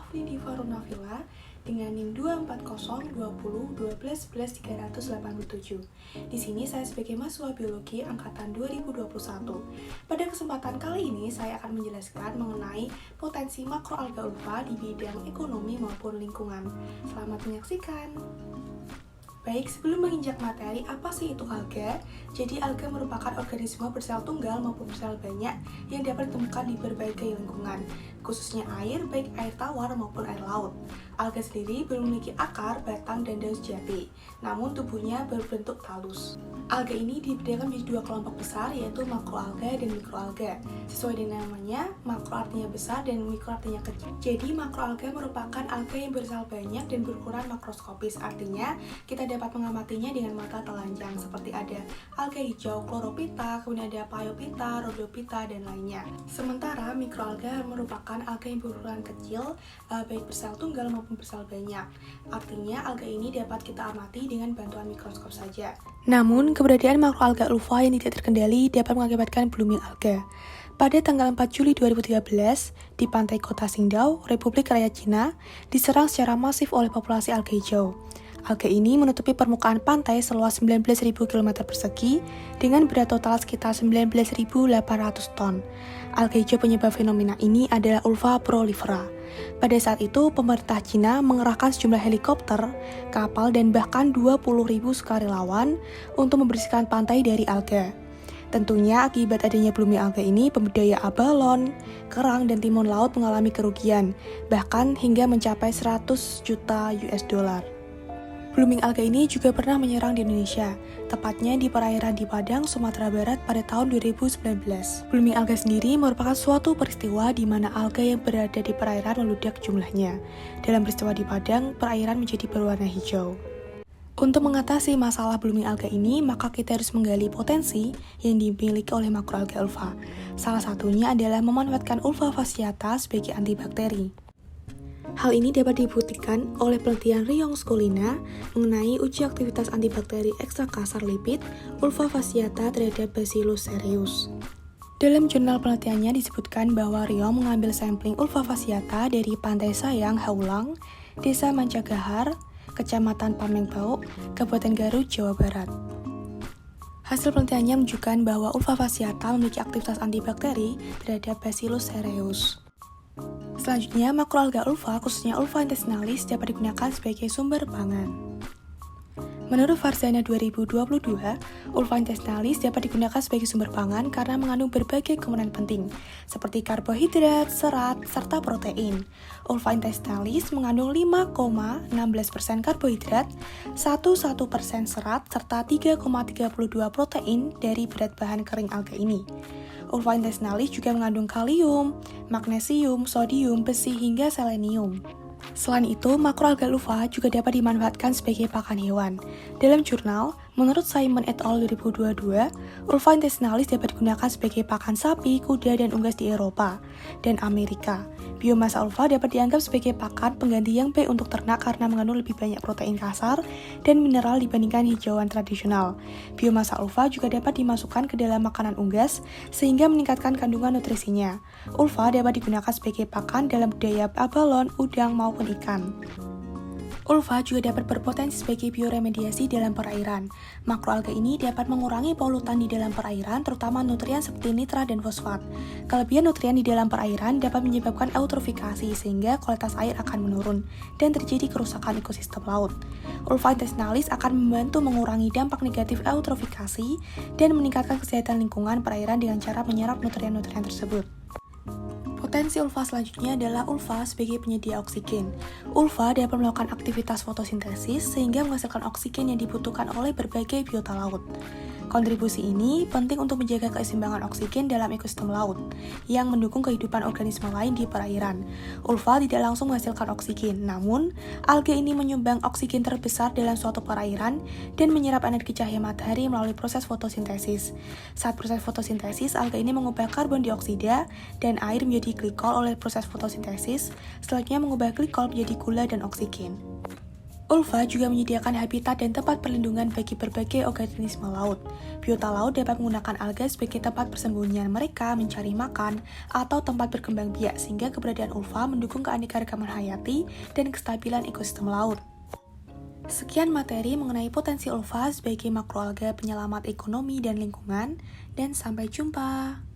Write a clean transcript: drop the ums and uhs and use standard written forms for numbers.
Ini di Varunavilla dengan NIM 2402012111387. Di sini saya sebagai mahasiswa biologi angkatan 2021. Pada kesempatan kali ini saya akan menjelaskan mengenai potensi makroalga ulfa di bidang ekonomi maupun lingkungan. Selamat menyaksikan. Baik, sebelum menginjak materi, apa sih itu alga? Jadi, alga merupakan organisme bersel tunggal maupun bersel banyak yang dapat ditemukan di berbagai lingkungan, khususnya air, baik air tawar maupun air laut. Alga sendiri belum memiliki akar, batang, dan daun sejati, namun tubuhnya berbentuk talus. Alga ini dibedakan menjadi dua kelompok besar, yaitu makroalga dan mikroalga. Sesuai dengan namanya, makro artinya besar dan mikro artinya kecil. Jadi, makroalga merupakan alga yang bersel banyak dan berukuran makroskopis, artinya kita dapat mengamatinya dengan mata telanjang, seperti ada alga hijau, chlorophyta, kemudian ada phaeophyta, rhodophyta, dan lainnya. Sementara mikroalga merupakan alga yang berukuran kecil, baik bersel tunggal maupun bersel banyak. Artinya, alga ini dapat kita amati dengan bantuan mikroskop saja. Namun, keberadaan makroalga ulfa yang tidak terkendali dapat mengakibatkan blooming alga. Pada tanggal 4 Juli 2013, di pantai kota Qingdao, Republik Rakyat Cina, diserang secara masif oleh populasi alga hijau. Alga ini menutupi permukaan pantai seluas 19.000 km persegi dengan berat total sekitar 19.800 ton. Alga hijau penyebab fenomena ini adalah ulfa prolifera. Pada saat itu, pemerintah Cina mengerahkan sejumlah helikopter, kapal, dan bahkan 20.000 sukarelawan untuk membersihkan pantai dari alga. Tentunya akibat adanya blooming alga ini, pembudidaya abalon, kerang, dan timun laut mengalami kerugian, bahkan hingga mencapai 100 juta US$. Blooming alga ini juga pernah menyerang di Indonesia, tepatnya di perairan di Padang, Sumatera Barat pada tahun 2019. Blooming alga sendiri merupakan suatu peristiwa di mana alga yang berada di perairan meludak jumlahnya. Dalam peristiwa di Padang, perairan menjadi berwarna hijau. Untuk mengatasi masalah blooming alga ini, maka kita harus menggali potensi yang dimiliki oleh makroalga ulfa. Salah satunya adalah memanfaatkan ulfa fasciata sebagai antibakteri. Hal ini dapat dibuktikan oleh penelitian Ryong Skolina mengenai uji aktivitas antibakteri ekstrakasar lipid ulfa fasciata terhadap Bacillus cereus. Dalam jurnal penelitiannya disebutkan bahwa Ryong mengambil sampling ulfa fasciata dari Pantai Sayang, Haulang, Desa Mancagahar, Kecamatan Pamengbau, Kabupaten Garut, Jawa Barat. Hasil penelitiannya menunjukkan bahwa ulfa fasciata memiliki aktivitas antibakteri terhadap Bacillus cereus. Selanjutnya, makroalga ulfa, khususnya ulfa intestinalis, dapat digunakan sebagai sumber pangan. Menurut Farzana 2022, ulfa intestinalis dapat digunakan sebagai sumber pangan karena mengandung berbagai komponen penting, seperti karbohidrat, serat, serta protein. Ulfa intestinalis mengandung 5,16% karbohidrat, 1,1% serat, serta 3,32 protein dari berat bahan kering alga ini. Ulfa intestinalis juga mengandung kalium, magnesium, sodium, besi, hingga selenium. Selain itu, makroalga ulfa juga dapat dimanfaatkan sebagai pakan hewan. Dalam jurnal, menurut Simon et al. 2022, ulfa intestinalis dapat digunakan sebagai pakan sapi, kuda, dan unggas di Eropa dan Amerika. Biomasa ulfa dapat dianggap sebagai pakan pengganti yang baik untuk ternak karena mengandung lebih banyak protein kasar dan mineral dibandingkan hijauan tradisional. Biomasa ulfa juga dapat dimasukkan ke dalam makanan unggas sehingga meningkatkan kandungan nutrisinya. Ulfa dapat digunakan sebagai pakan dalam budidaya abalon, udang, maupun ikan. Ulfa juga dapat berpotensi sebagai bioremediasi dalam perairan. Makroalga ini dapat mengurangi polutan di dalam perairan, terutama nutrien seperti nitrat dan fosfat. Kelebihan nutrien di dalam perairan dapat menyebabkan eutrofikasi sehingga kualitas air akan menurun dan terjadi kerusakan ekosistem laut. Ulfa intestinalis akan membantu mengurangi dampak negatif eutrofikasi dan meningkatkan kesehatan lingkungan perairan dengan cara menyerap nutrien-nutrien tersebut. Potensi ulfa selanjutnya adalah ulfa sebagai penyedia oksigen. Ulfa dapat melakukan aktivitas fotosintesis sehingga menghasilkan oksigen yang dibutuhkan oleh berbagai biota laut. Kontribusi ini penting untuk menjaga keseimbangan oksigen dalam ekosistem laut yang mendukung kehidupan organisme lain di perairan. Ulfa tidak langsung menghasilkan oksigen, namun alga ini menyumbang oksigen terbesar dalam suatu perairan dan menyerap energi cahaya matahari melalui proses fotosintesis. Saat proses fotosintesis, alga ini mengubah karbon dioksida dan air menjadi glikol oleh proses fotosintesis, selanjutnya mengubah glikol menjadi gula dan oksigen. Ulva juga menyediakan habitat dan tempat perlindungan bagi berbagai organisme laut. Biota laut dapat menggunakan alga sebagai tempat persembunyian mereka mencari makan atau tempat berkembang biak, sehingga keberadaan ulva mendukung keanekaragaman hayati dan kestabilan ekosistem laut. Sekian materi mengenai potensi ulva sebagai makroalga penyelamat ekonomi dan lingkungan, dan sampai jumpa.